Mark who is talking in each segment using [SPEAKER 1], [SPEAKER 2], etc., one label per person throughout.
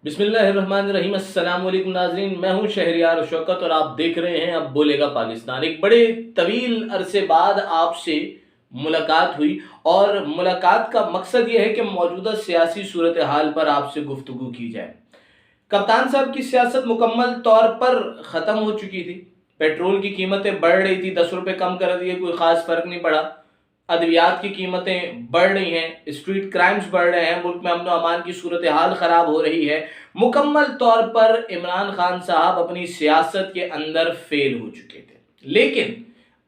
[SPEAKER 1] بسم اللہ الرحمن الرحیم۔ السلام علیکم ناظرین، میں ہوں شہریار شوکت اور آپ دیکھ رہے ہیں اب بولے گا پاکستان۔ ایک بڑے طویل عرصے بعد آپ سے ملاقات ہوئی اور ملاقات کا مقصد یہ ہے کہ موجودہ سیاسی صورتحال پر آپ سے گفتگو کی جائے۔ کپتان صاحب کی سیاست مکمل طور پر ختم ہو چکی تھی۔ پیٹرول کی قیمتیں بڑھ رہی تھی، 10 روپے کم کر دیے، کوئی خاص فرق نہیں پڑا۔ ادویات کی قیمتیں بڑھ رہی ہیں، اسٹریٹ کرائمز بڑھ رہے ہیں، ملک میں امن و امان کی صورتحال خراب ہو رہی ہے۔ مکمل طور پر عمران خان صاحب اپنی سیاست کے اندر فیل ہو چکے تھے، لیکن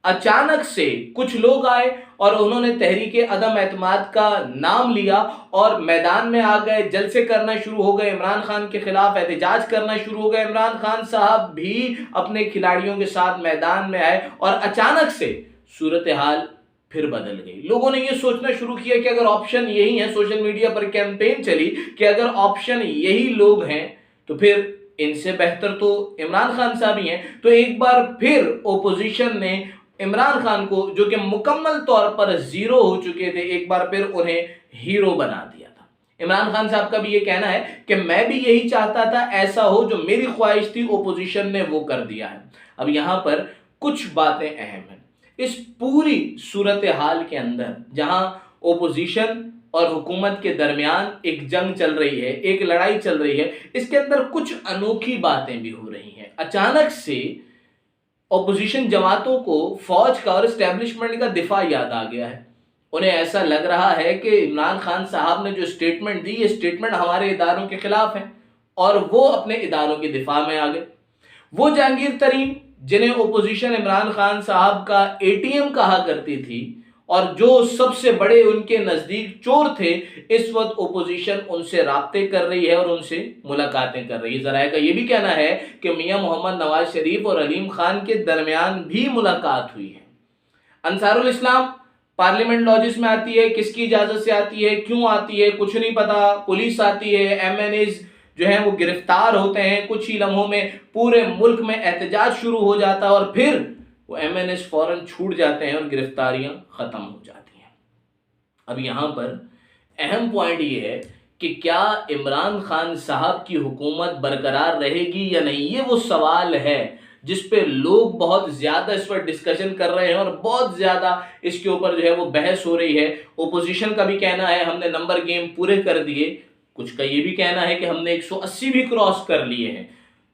[SPEAKER 1] اچانک سے کچھ لوگ آئے اور انہوں نے تحریک عدم اعتماد کا نام لیا اور میدان میں آ گئے، جلسے کرنا شروع ہو گئے، عمران خان کے خلاف احتجاج کرنا شروع ہو گئے۔ عمران خان صاحب بھی اپنے کھلاڑیوں کے ساتھ میدان میں آئے اور اچانک سے صورتحال پھر بدل گئی۔ لوگوں نے یہ سوچنا شروع کیا کہ اگر آپشن یہی ہے، سوشل میڈیا پر کیمپین چلی کہ اگر آپشن یہی لوگ ہیں تو پھر ان سے بہتر تو عمران خان صاحب ہی ہیں۔ تو ایک بار پھر اپوزیشن نے عمران خان کو، جو کہ مکمل طور پر زیرو ہو چکے تھے، ایک بار پھر انہیں ہیرو بنا دیا تھا۔ عمران خان صاحب کا بھی یہ کہنا ہے کہ میں بھی یہی چاہتا تھا، ایسا ہو جو میری خواہش تھی اپوزیشن نے وہ کر دیا ہے۔ اب یہاں پر کچھ باتیں اہم ہیں اس پوری صورتحال کے اندر، جہاں اپوزیشن اور حکومت کے درمیان ایک جنگ چل رہی ہے، ایک لڑائی چل رہی ہے۔ اس کے اندر کچھ انوکھی باتیں بھی ہو رہی ہیں۔ اچانک سے اپوزیشن جماعتوں کو فوج کا اور اسٹیبلشمنٹ کا دفاع یاد آ گیا ہے۔ انہیں ایسا لگ رہا ہے کہ عمران خان صاحب نے جو اسٹیٹمنٹ دی، یہ اسٹیٹمنٹ ہمارے اداروں کے خلاف ہے، اور وہ اپنے اداروں کے دفاع میں آ گئے۔ وہ جہانگیر ترین جنہیں اپوزیشن عمران خان صاحب کا اے ٹی ایم کہا کرتی تھی اور جو سب سے بڑے ان کے نزدیک چور تھے، اس وقت اپوزیشن ان سے رابطے کر رہی ہے اور ان سے ملاقاتیں کر رہی ہے۔ ذرائع کا یہ بھی کہنا ہے کہ میاں محمد نواز شریف اور علیم خان کے درمیان بھی ملاقات ہوئی ہے۔ انصار الاسلام پارلیمنٹ لاجز میں آتی ہے، کس کی اجازت سے آتی ہے، کیوں آتی ہے کچھ نہیں پتا۔ پولیس آتی ہے، ایم این ایز جو ہیں وہ گرفتار ہوتے ہیں، کچھ ہی لمحوں میں پورے ملک میں احتجاج شروع ہو جاتا ہے اور پھر وہ ایم این ایز فوراً چھوٹ جاتے ہیں اور گرفتاریاں ختم ہو جاتی ہیں۔ اب یہاں پر اہم پوائنٹ یہ ہے کہ کیا عمران خان صاحب کی حکومت برقرار رہے گی یا نہیں، یہ وہ سوال ہے جس پہ لوگ بہت زیادہ اس پر ڈسکشن کر رہے ہیں اور بہت زیادہ اس کے اوپر جو ہے وہ بحث ہو رہی ہے۔ اپوزیشن کا بھی کہنا ہے ہم نے نمبر گیم پورے کر دیے، کچھ کا یہ بھی کہنا ہے کہ ہم نے 180 بھی کراس کر لیے ہیں۔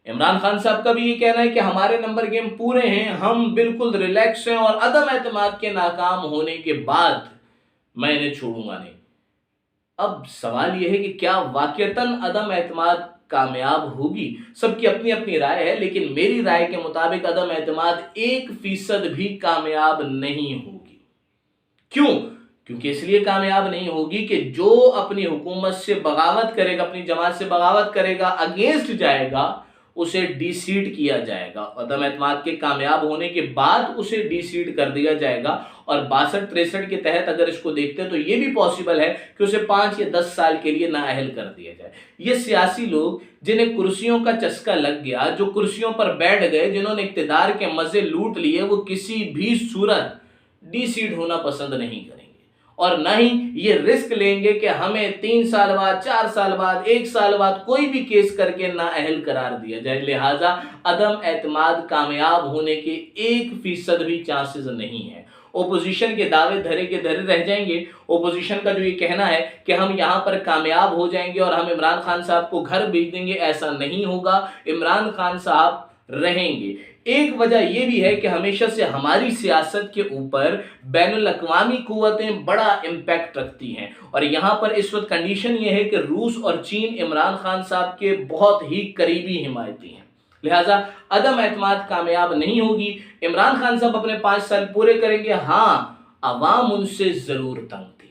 [SPEAKER 1] عمران خان صاحب کا بھی یہ کہنا ہے کہ ہمارے نمبر گیم پورے ہیں، ہم بالکل ریلیکس ہیں اور عدم اعتماد کے ناکام ہونے کے بعد میں انہیں چھوڑوں گا نہیں۔ اب سوال یہ ہے کہ کیا واقعتاً عدم اعتماد کامیاب ہوگی؟ سب کی اپنی اپنی رائے ہے، لیکن میری رائے کے مطابق عدم اعتماد 1% بھی کامیاب نہیں ہوگی۔ کیوں؟ کیونکہ اس لیے کامیاب نہیں ہوگی کہ جو اپنی حکومت سے بغاوت کرے گا، اپنی جماعت سے بغاوت کرے گا، اگینسٹ جائے گا، اسے ڈی سیٹ کیا جائے گا۔ عدم اعتماد کے کامیاب ہونے کے بعد اسے ڈی سیٹ کر دیا جائے گا، اور 62-63 کے تحت اگر اس کو دیکھتے ہیں تو یہ بھی پاسبل ہے کہ اسے 5 یا 10 سال کے لیے نااہل کر دیا جائے۔ یہ سیاسی لوگ جنہیں کرسیوں کا چسکا لگ گیا، جو کرسیوں پر بیٹھ گئے، جنہوں نے اقتدار کے مزے لوٹ لیے، وہ کسی بھی صورت ڈی سیٹ ہونا پسند نہیں کریں گے، اور نہ ہی یہ رسک لیں گے کہ ہمیں 3 سال بعد، 4 سال بعد، 1 سال بعد کوئی بھی کیس کر کے نااہل قرار دیا جائے۔ لہٰذا عدم اعتماد کامیاب ہونے کے 1% بھی چانسز نہیں ہیں۔ اپوزیشن کے دعوے دھرے کے دھرے رہ جائیں گے۔ اپوزیشن کا جو یہ کہنا ہے کہ ہم یہاں پر کامیاب ہو جائیں گے اور ہم عمران خان صاحب کو گھر بھیج دیں گے، ایسا نہیں ہوگا۔ عمران خان صاحب رہیں گے۔ ایک وجہ یہ بھی ہے کہ ہمیشہ سے ہماری سیاست کے اوپر بین الاقوامی قوتیں بڑا امپیکٹ رکھتی ہیں، اور یہاں پر اس وقت کنڈیشن یہ ہے کہ روس اور چین عمران خان صاحب کے بہت ہی قریبی حمایتی ہیں۔ لہٰذا عدم اعتماد کامیاب نہیں ہوگی۔ عمران خان صاحب اپنے 5 سال پورے کریں گے۔ ہاں، عوام ان سے ضرور تنگ تھی،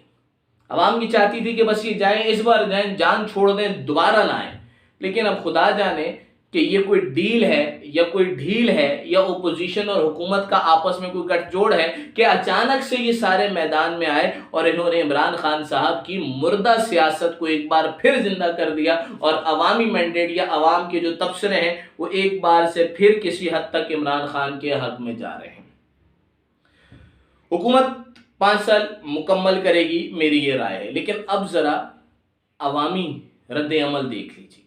[SPEAKER 1] عوام کی چاہتی تھی کہ بس یہ جائیں، اس بار جائیں، جان چھوڑ دیں، دوبارہ نہ آئیں۔ لیکن اب خدا جانے کہ یہ کوئی ڈیل ہے یا کوئی ڈھیل ہے یا اپوزیشن اور حکومت کا آپس میں کوئی گٹھ جوڑ ہے کہ اچانک سے یہ سارے میدان میں آئے اور انہوں نے عمران خان صاحب کی مردہ سیاست کو ایک بار پھر زندہ کر دیا، اور عوامی مینڈیٹ یا عوام کے جو تبصرے ہیں وہ ایک بار سے پھر کسی حد تک عمران خان کے حق میں جا رہے ہیں۔ حکومت 5 سال مکمل کرے گی، میری یہ رائے ہے، لیکن اب ذرا عوامی رد عمل دیکھ لیجیے۔